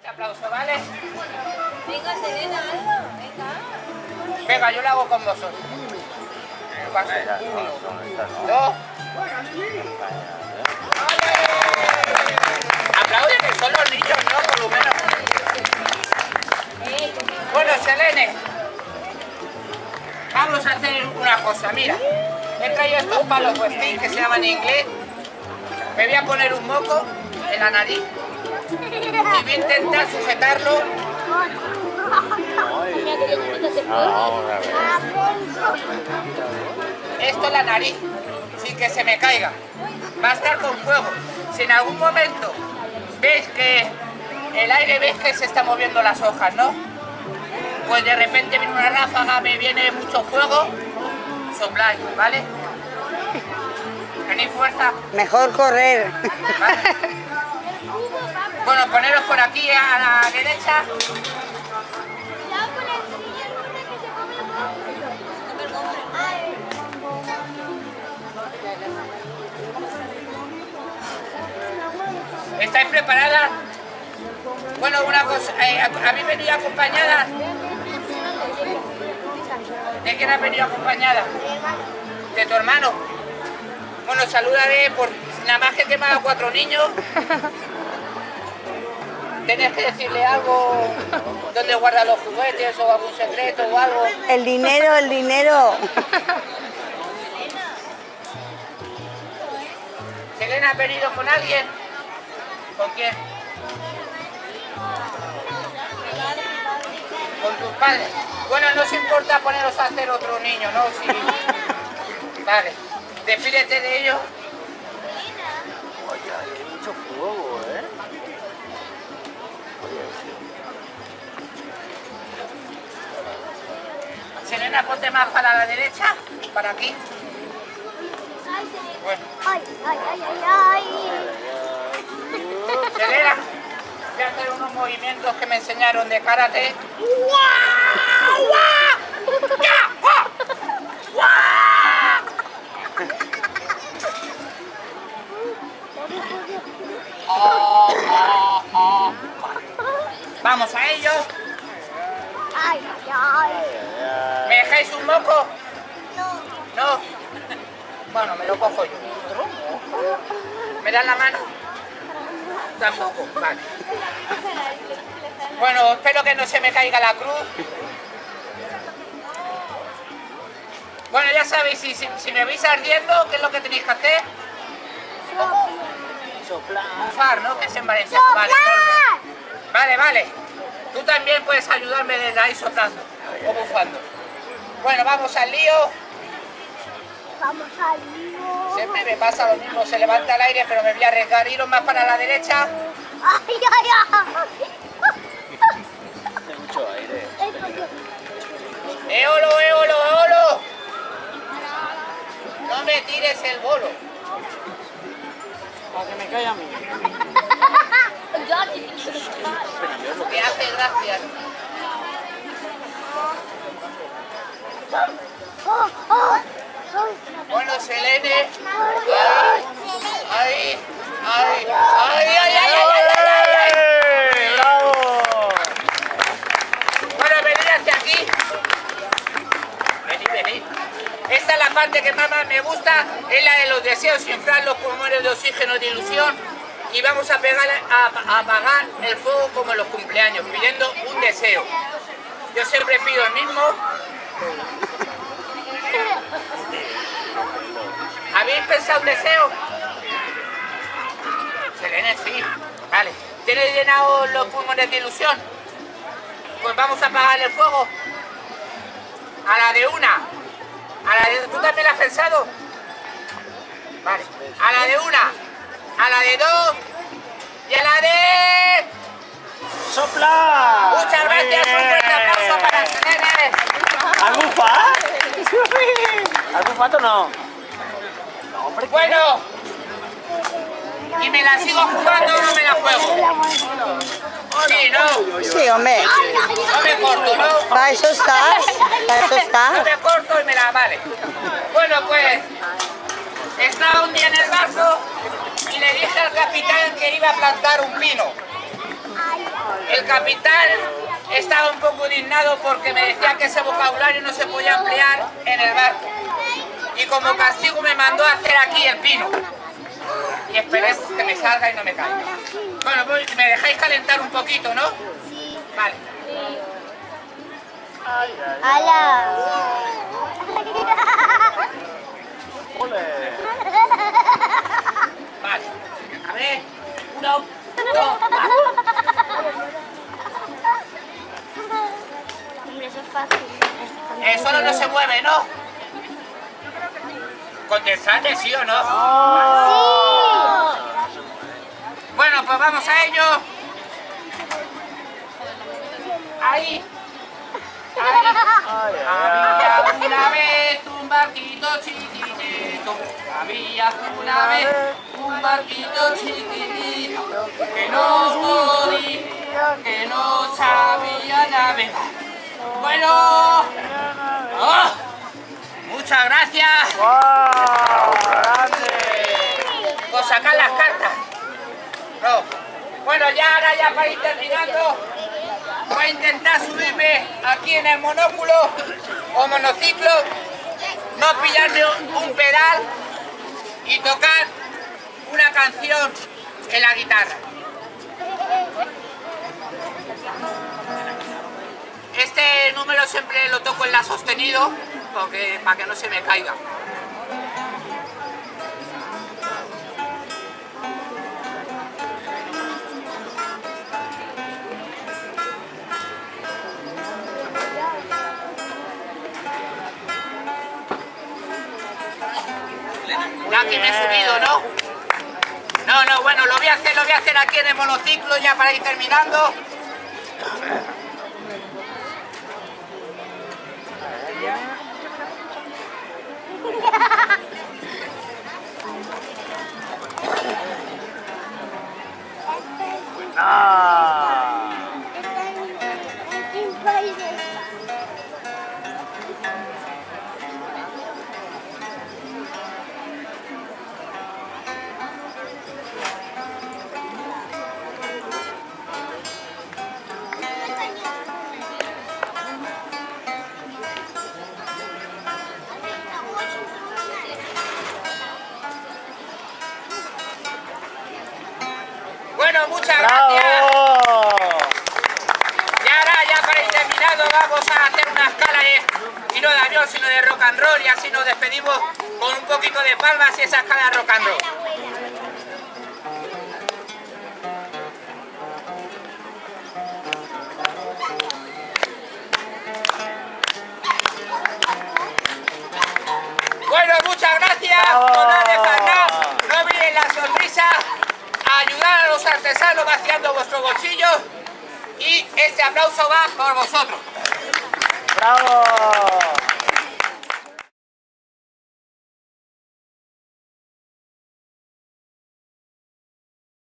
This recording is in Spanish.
Fuerte aplauso, ¿vale? Venga, Selena, hazlo. Venga. Venga, yo lo hago con vosotros. Paso. 1, 2. Aplaude que son los niños, ¿no? Por lo menos. Bueno, Selene, vamos a hacer una cosa, mira. He traído estos palos Westin que se llaman en inglés. Me voy a poner un moco en la nariz y voy a intentar sujetarlo. Esto es la nariz, sin que se me caiga. Va a estar con fuego. Si en algún momento veis que el aire, veis que se está moviendo las hojas, ¿no? Pues de repente viene una ráfaga, me viene mucho fuego, sopláis, ¿vale? ¿Tenéis fuerza? Mejor correr. ¿Vale? Bueno, poneros por aquí a la derecha. ¿Estáis preparadas? Bueno, una cosa, ¿habéis venido acompañadas? ¿De quién has venido acompañada? ¿De tu hermano? Bueno, salúdale por nada más que te me ha dado 4 niños. ¿Tienes que decirle algo? ¿Dónde guarda los juguetes o algún secreto o algo? El dinero, el dinero. ¿Selena, has venido con alguien? ¿Con quién? ¿Con tus padres? Bueno, no os importa poneros a hacer otro niño, ¿no? Sí. Vale. Despídete de ellos. Oye, hay mucho fuego, ¿eh? Selena, ponte más para la derecha, para aquí. Bueno. Ay, ay, ay, ay, ay. Selena, voy a hacer unos movimientos que me enseñaron de karate. ¡Guau! ¡Guau! ¡Ya! ¡Guau! ¡Guau! Vamos a ello. Ay, ay, ay. ¿Me dejáis un moco? No. No. Bueno, me lo cojo yo. ¿Me dan la mano? Tampoco, vale. Bueno, espero que no se me caiga la cruz. Bueno, ya sabéis, si me veis ardiendo, ¿qué es lo que tenéis que hacer? Soplar. Bufar, ¿no? Que es en Valencia. Vale, vale, vale. Tú también puedes ayudarme desde ahí soplando o bufando. Bueno, vamos al lío. Vamos al lío. Siempre me pasa lo mismo, se levanta el aire, pero me voy a arriesgar. Iros más para la derecha. Ay, ay, ay. Hace mucho aire. ¡Eolo, eolo, eolo! No me tires el bolo. Para que me caiga a mí. Me hace gracia. Bueno, Selene. Ahí, ahí, ahí, ahí, ahí, ahí, ahí. ¡Bravo! Bueno, venid hacia aquí. Venid, venid. Esta es la parte que más me gusta, es la de los deseos, inflar los pulmones de oxígeno de ilusión y vamos a apagar el fuego como en los cumpleaños, pidiendo un deseo. Yo siempre pido el mismo. ¿Habéis pensado un deseo? Selena, sí. Vale. ¿Tienes llenados los pulmones de ilusión? Pues vamos a apagar el fuego. A la de una. ¿Tú también lo has pensado? Vale. A la de una. A la de dos. Y a la de... ¡Sopla! Muchas gracias. Un fuerte aplauso para Selena. ¿Has bufado? ¿Has bufado o no? No, hombre. Bueno. ¿Y me la sigo jugando o no me la juego? Sí, ¿no? Sí, hombre. No me corto, ¿no? Para eso estás. Para eso No estás. me corto y me la vale. Bueno, pues estaba un día en el barco y le dije al capitán que iba a plantar un pino. El capitán estaba un poco indignado porque me decía que ese vocabulario no se podía emplear en el barco. Y como castigo me mandó a hacer aquí el pino. Y esperemos que me salga y no me caiga. Bueno, pues me dejáis calentar un poquito, ¿no? Sí. Vale. ¡Hala! Ole. Vale. A ver. 1, 2, Hombre, eso es fácil. solo no se mueve, ¿no? Contestadme sí o no. ¡Sí! Bueno, pues vamos a ello. Ahí. Había una vez un barquito chiquitito. Había una vez un barquito chiquitito que no podía, que no sabía navegar. Bueno. ¡Oh! Muchas gracias. ¡Wow! ¡Grande! Por sacar las cartas. No. Bueno, ya ahora ya para ir terminando, voy a intentar subirme aquí en el monóculo o monociclo, no pillarme un pedal y tocar una canción en la guitarra. Este número siempre lo toco en la sostenido porque, para que no se me caiga. Ya que me he subido, ¿no? No, bueno, lo voy a hacer aquí en el monociclo ya para ir terminando. ¡Ah! Bueno, muchas gracias. ¡Bravo! Y ahora ya para ir terminando vamos a hacer una escala y no de avión sino de rock and roll y así nos despedimos con un poquito de palmas y esa escala de rock and roll. Bueno, muchas gracias por darle palmas, no olviden la sonrisa, ayudar a los artesanos vaciando vuestros bolsillos y este aplauso va por vosotros. ¡Bravo!